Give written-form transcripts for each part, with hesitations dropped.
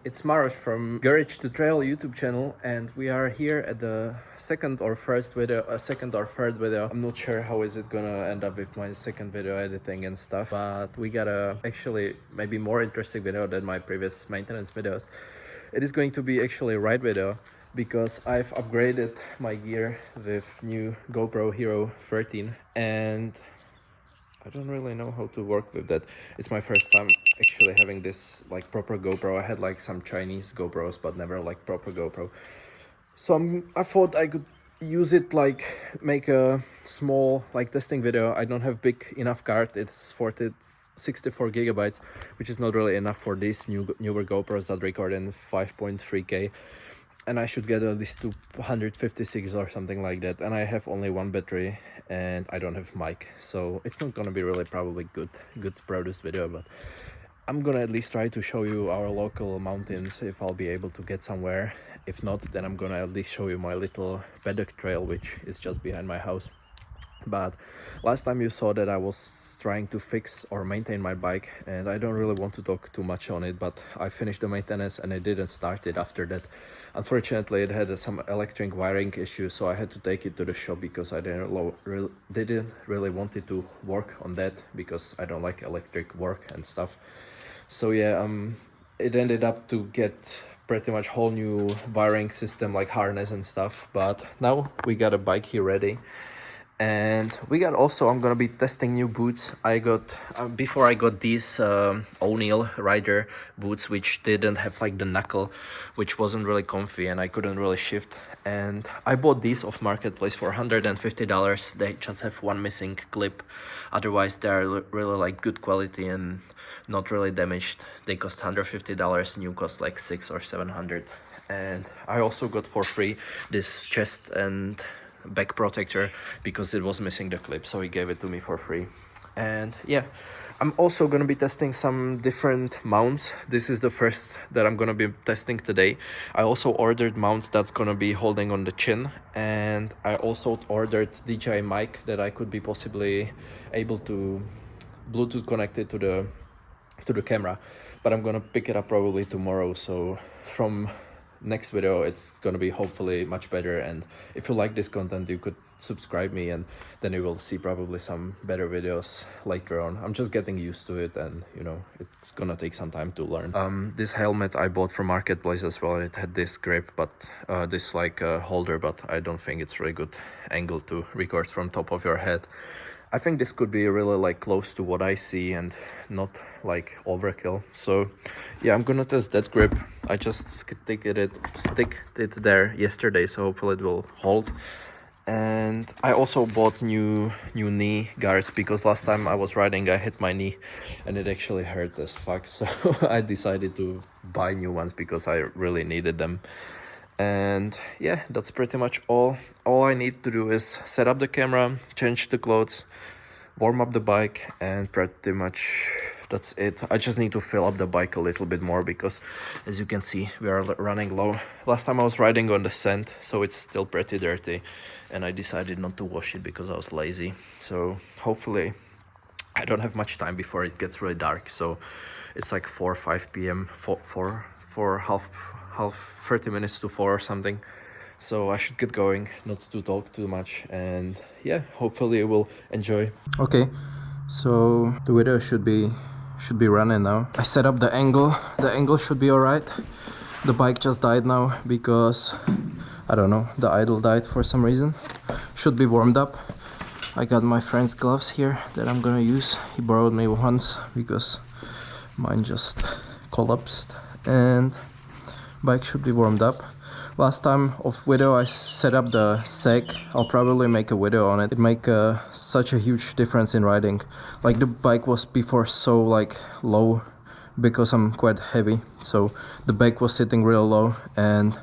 It's Maros from Garage to Trail YouTube channel, and we are here at the second or third video. I'm not sure how is it gonna end up with my second video editing and stuff, but we got a actually maybe more interesting video than my previous maintenance videos. It is going to be actually a ride video because I've upgraded my gear with new GoPro Hero 13, and I don't really know how to work with that. It's my first time actually having this like proper GoPro. I had like some Chinese GoPros, but never like proper GoPro. So I thought I could use it, like make a small like testing video. I don't have big enough card. It's 64 gigabytes, which is not really enough for these newer GoPros that record in 5.3K. And I should get at least 256 or something like that. And I have only one battery and I don't have mic, so it's not gonna be really probably good to produce video, but I'm gonna at least try to show you our local mountains if I'll be able to get somewhere. If not, then I'm gonna at least show you my little paddock trail, which is just behind my house. But last time you saw that I was trying to fix or maintain my bike, and I don't really want to talk too much on it, but I finished the maintenance and I didn't start it after that. Unfortunately, it had some electric wiring issues, so I had to take it to the shop because I didn't really want it to work on that, because I don't like electric work and stuff. So yeah, it ended up to get pretty much whole new wiring system, like harness and stuff. But now we got a bike here ready. And we got also, I'm gonna be testing new boots. I got before I got these O'Neill rider boots, which didn't have like the knuckle, which wasn't really comfy and I couldn't really shift. And I bought these off marketplace for $150. They just have one missing clip, otherwise they're really like good quality and not really damaged. They cost $150, new cost like $600 or $700. And I also got for free this chest and back protector because it was missing the clip, so he gave it to me for free. And yeah, I'm also gonna be testing some different mounts. This is the first that I'm gonna be testing today. I also ordered mount that's gonna be holding on the chin, and I also ordered DJI mic that I could be possibly able to Bluetooth connect it to the camera, but I'm gonna pick it up probably tomorrow. So from next video it's gonna be hopefully much better, and if you like this content you could subscribe me, and then you will see probably some better videos later on. I'm just getting used to it, and you know, it's gonna take some time to learn. This helmet I bought from marketplace as well. It had this grip, but this like holder, but I don't think it's really good angle to record from top of your head. I think this could be really like close to what I see and not like overkill. So yeah, I'm gonna test that grip. I just stick it there yesterday, so hopefully it will hold. And I also bought new knee guards because last time I was riding I hit my knee and it actually hurt as fuck. So I decided to buy new ones because I really needed them. And yeah, that's pretty much all I need to do is set up the camera, change the clothes, warm up the bike, and pretty much that's it. I just need to fill up the bike a little bit more because, as you can see, we are running low. Last time I was riding on the sand, so it's still pretty dirty, and I decided not to wash it because I was lazy. So hopefully I don't have much time before it gets really dark. So it's like 4 or 5 p.m. for half 30 minutes to 4 or something. So I should get going, not to talk too much, and yeah, hopefully you will enjoy. Okay, so the video should be running now. I set up the angle should be all right. The bike just died now because I don't know, the idle died for some reason. Should be warmed up. I got my friend's gloves here that I'm gonna use. He borrowed me once because mine just collapsed, and bike should be warmed up. Last time of video I set up the sag. I'll probably make a video on it. It make such a huge difference in riding. Like the bike was before so like low because I'm quite heavy, so the bike was sitting real low, and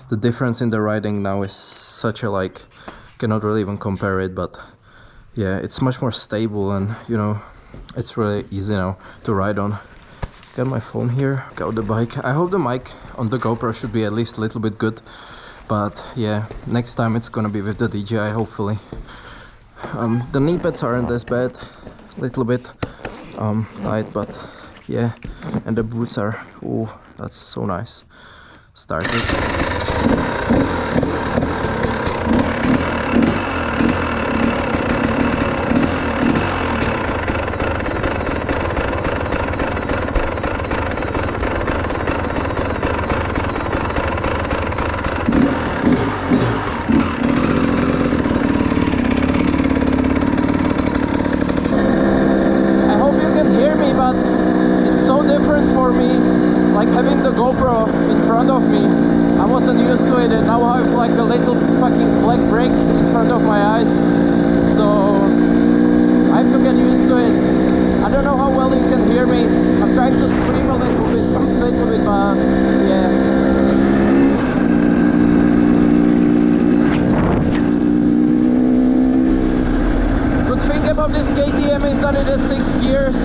the difference in the riding now is such a like, cannot really even compare it. But yeah, it's much more stable, and you know, it's really easy now to ride on. Got my phone here, got the bike. I hope the mic on the GoPro should be at least a little bit good, but yeah, next time it's gonna be with the DJI hopefully. The knee pads aren't as bad, a little bit tight, but yeah, and the boots are That's so nice. Start it. Like having the GoPro in front of me, I wasn't used to it, and now I have like a little fucking black brick in front of my eyes, so I have to get used to it. I don't know how well you can hear me. I'm trying to scream a little bit, but yeah. Good thing about this KTM is that it has 6 gears,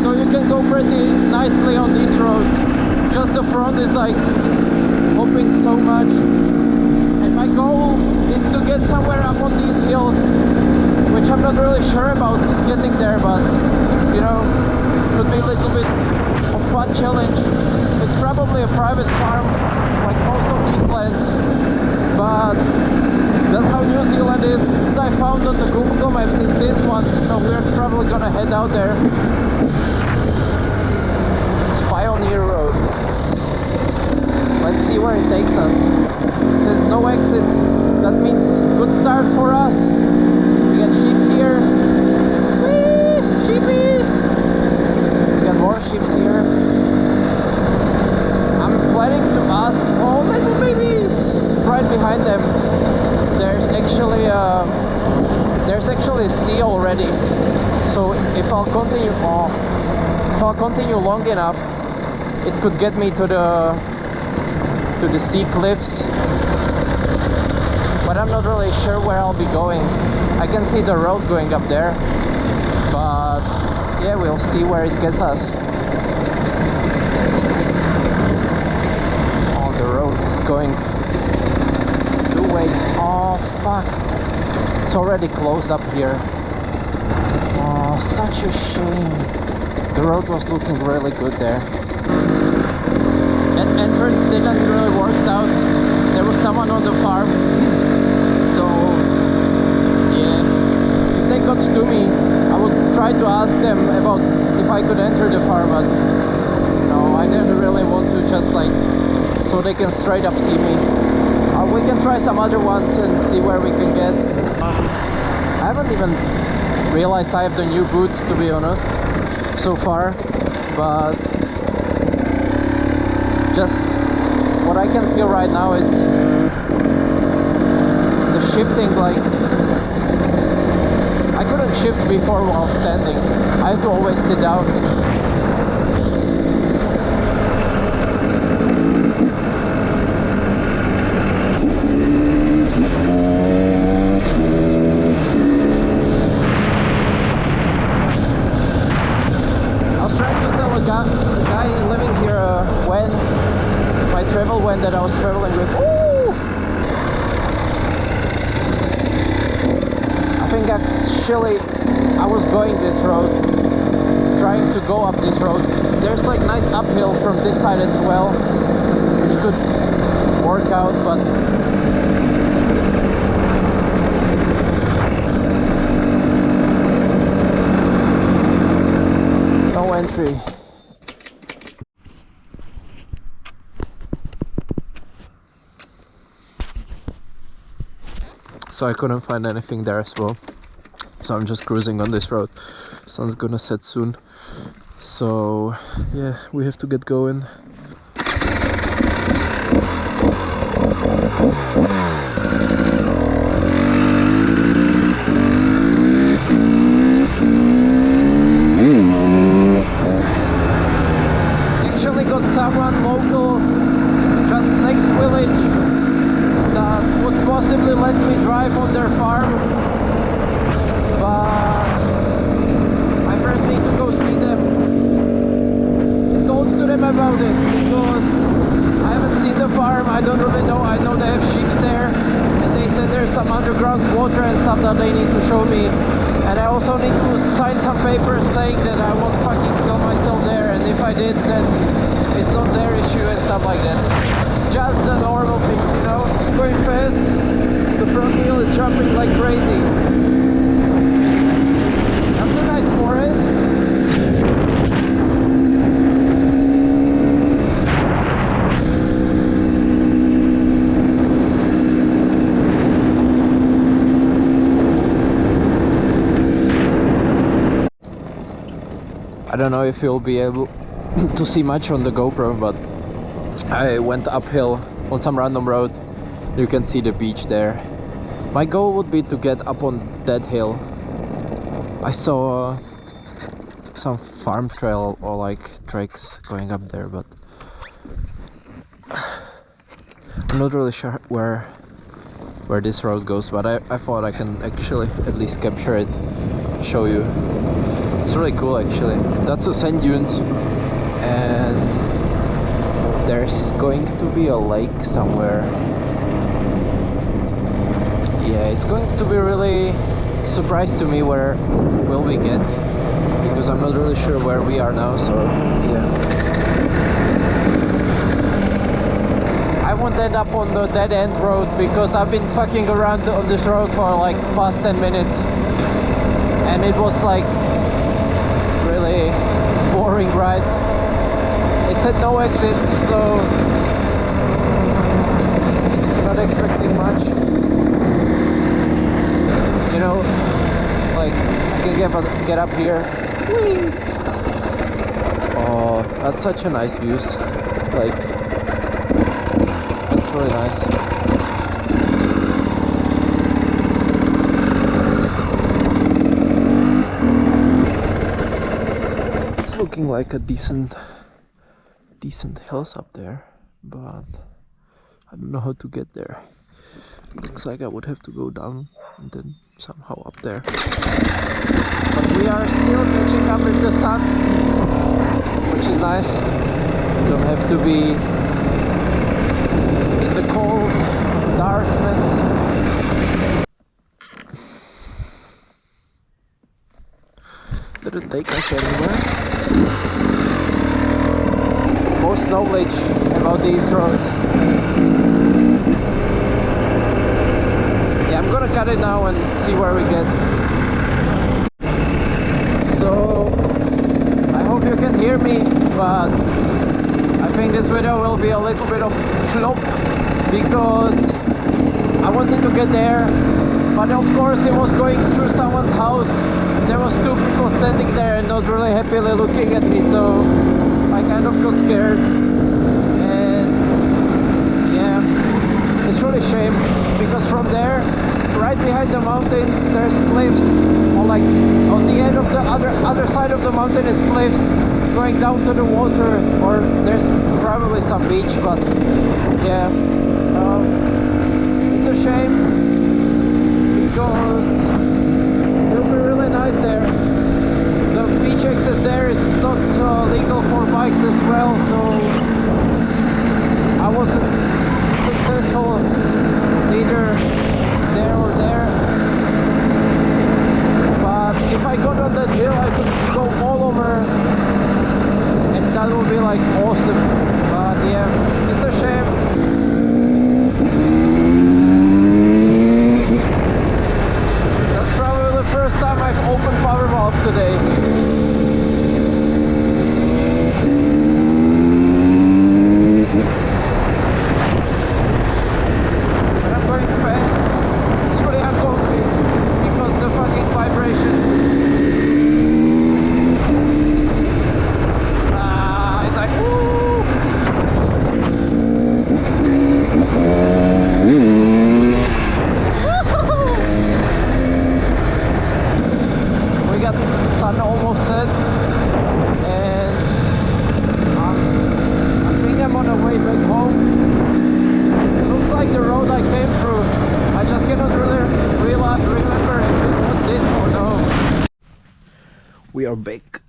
so you can go pretty nicely on these roads. Just the front is like hopping so much, and my goal is to get somewhere up on these hills, which I'm not really sure about getting there, but you know, could be a little bit of fun challenge. It's probably a private farm like most of these lands, but that's how New Zealand is. What I found on the Google Maps is this one, so we're probably gonna head out there. It's Pioneer Road. Let's see where it takes us. It says no exit. That means good start for us. We got sheep here. Whee! Sheepies! We got more sheep here. I'm planning to ask. Oh, little babies! Right behind them, there's actually a sea already. So if I'll continue long enough, it could get me to the sea cliffs, but I'm not really sure where I'll be going. I can see the road going up there, but yeah, we'll see where it gets us. Oh, the road is going 2 ways. Oh fuck, it's already closed up here. Oh, such a shame. The road was looking really good there. That entrance didn't really work out. There was someone on the farm, so yeah, if they got to me, I would try to ask them about if I could enter the farm, but no, I didn't really want to, just like so they can straight up see me. We can try some other ones and see where we can get. I haven't even realized I have the new boots, to be honest, so far, but just what I can feel right now is the shifting. Like, I couldn't shift before while standing. I had to always sit down. I was trying to tell a guy living here my travel van that I was traveling with. Ooh! I think actually I was going this road, trying to go up this road. There's like nice uphill from this side as well, which could work out, but no entry. So I couldn't find anything there as well, so I'm just cruising on this road. Sun's gonna set soon, so yeah, we have to get going. Actually got someone local just next village that would possibly let me drive on their farm, but I first need to go see them and talk to them about it, because I haven't seen the farm. I don't really know. I know they have sheep there, and they said there's some underground water and stuff that they need to show me, and I also need to sign some papers saying that I won't fucking kill myself there, and if I did, then it's not their issue and stuff like that. Just the normal things, you know, going fast, the front wheel is jumping like crazy. That's a nice forest. I don't know if you'll be able to see much on the GoPro, but I went uphill on some random road. You can see the beach there. My goal would be to get up on that hill. I saw some farm trail or like tracks going up there, but I'm not really sure where this road goes, but I thought I can actually at least capture it, show you. It's really cool actually. That's a sand dunes, and there's going to be a lake somewhere. Yeah, it's going to be really surprised to me where will we get, because I'm not really sure where we are now, so yeah. I won't end up on the dead end road because I've been fucking around on this road for like past 10 minutes and it was like really boring ride. It said no exit, so not expecting much. You know, like I can get up here. Whee! Oh, that's such a nice views. Like, that's really nice. It's looking like a decent hills up there, but I don't know how to get there. Looks like I would have to go down and then somehow up there. But we are still catching up with the sun, which is nice. Don't have to be in the cold darkness. Did it take us anywhere? Most knowledge about these roads. Yeah, I'm gonna cut it now and see where we get. So I hope you can hear me, but I think this video will be a little bit of flop because I wanted to get there, but of course it was going through someone's house. There was two people standing there and not really happily looking at me, so I kind of got scared. And yeah, it's really a shame because from there, right behind the mountains, there's cliffs, or like on the end of the other side of the mountain is cliffs going down to the water, or there's probably some beach, but yeah, it's a shame because it will be really nice there. The beach access there is not legal for bikes as well, so I wasn't successful either there or there. But if I got on that hill, I could go all over, and that would be like awesome. But yeah, it's a shame. That's probably the first time I've opened power valve today. We are back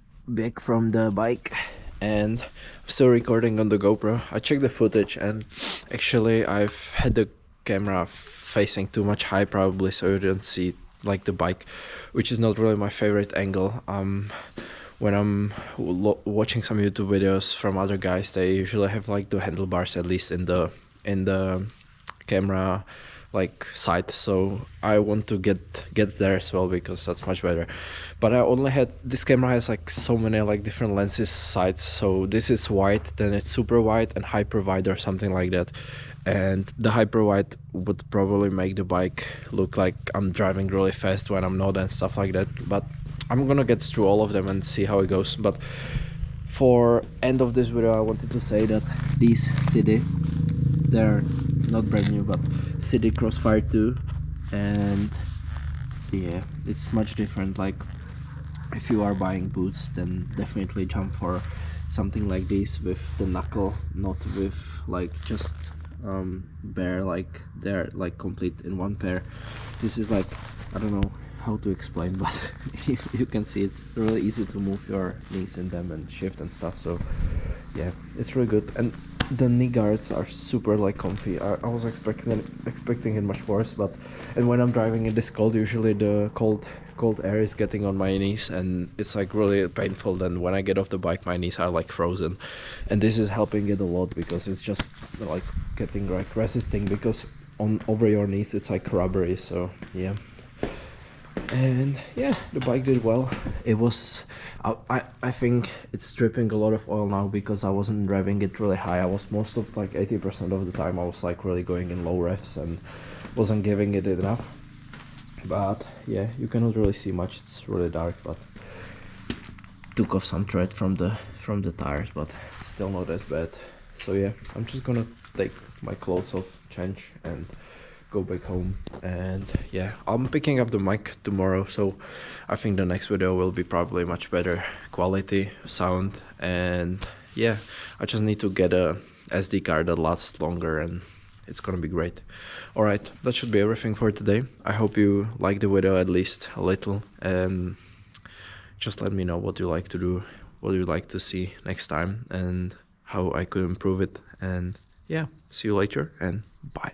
from the bike and I'm still recording on the GoPro. I checked the footage and actually I've had the camera facing too much high probably, so you don't see like the bike, which is not really my favorite angle. When when I'm watching some YouTube videos from other guys, they usually have like the handlebars at least in the camera like side, so I want to get there as well because that's much better. But I only had, this camera has like so many like different lenses sides, so this is wide, then it's super wide and hyper wide or something like that, and the hyper wide would probably make the bike look like I'm driving really fast when I'm not and stuff like that. But I'm gonna get through all of them and see how it goes. But for end of this video I wanted to say that these CD, they're not brand new, but CD Crossfire 2, and yeah, it's much different. Like if you are buying boots, then definitely jump for something like this with the knuckle, not with like just bare, like they're like complete in one pair. This is like, I don't know how to explain, but you can see it's really easy to move your knees in them and shift and stuff. So yeah, it's really good, and the knee guards are super like comfy. I was expecting it much worse, but and when I'm driving in this cold, usually the cold air is getting on my knees and it's like really painful. Then when I get off the bike, my knees are like frozen, and this is helping it a lot because it's just like getting like resisting, because on over your knees it's like rubbery. So yeah. And yeah, the bike did well. It was, I think it's dripping a lot of oil now because I wasn't revving it really high. I was most of like 80% of the time I was like really going in low revs and wasn't giving it enough. But yeah, you cannot really see much, it's really dark, but took off some tread from the tires, but still not as bad. So yeah, I'm just gonna take my clothes off, change, and go back home. And yeah, I'm picking up the mic tomorrow, so I think the next video will be probably much better quality sound. And yeah, I just need to get a SD card that lasts longer and it's gonna be great. Alright, that should be everything for today. I hope you liked the video at least a little, and just let me know what you like to do, what you like to see next time, and how I could improve it. And yeah, see you later and bye.